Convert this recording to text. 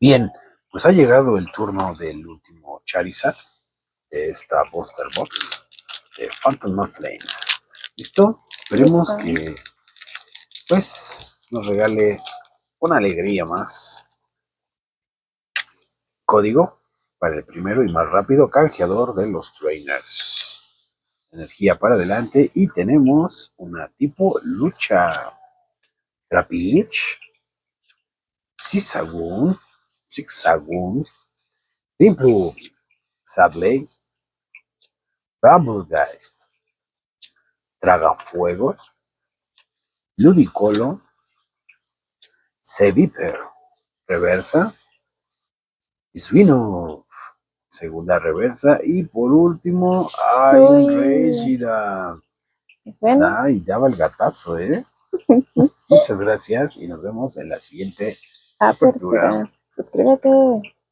Bien, pues ha llegado el turno del último Charizard de esta Booster Box de Phantom of Flames. ¿Listo? Esperemos que pues nos regale una alegría más. Código para el primero y más rápido canjeador de los trainers. Energía para adelante y tenemos una tipo lucha. Trapinch, Zigzagoon, Rimplu, Sadley, Rumblegeist, Tragafuegos, Ludicolo, Seviper, Reversa, Swinov, segunda reversa y por último hay un Regira. Bueno. Ay, daba el gatazo, Muchas gracias y nos vemos en la siguiente apertura. Suscríbete.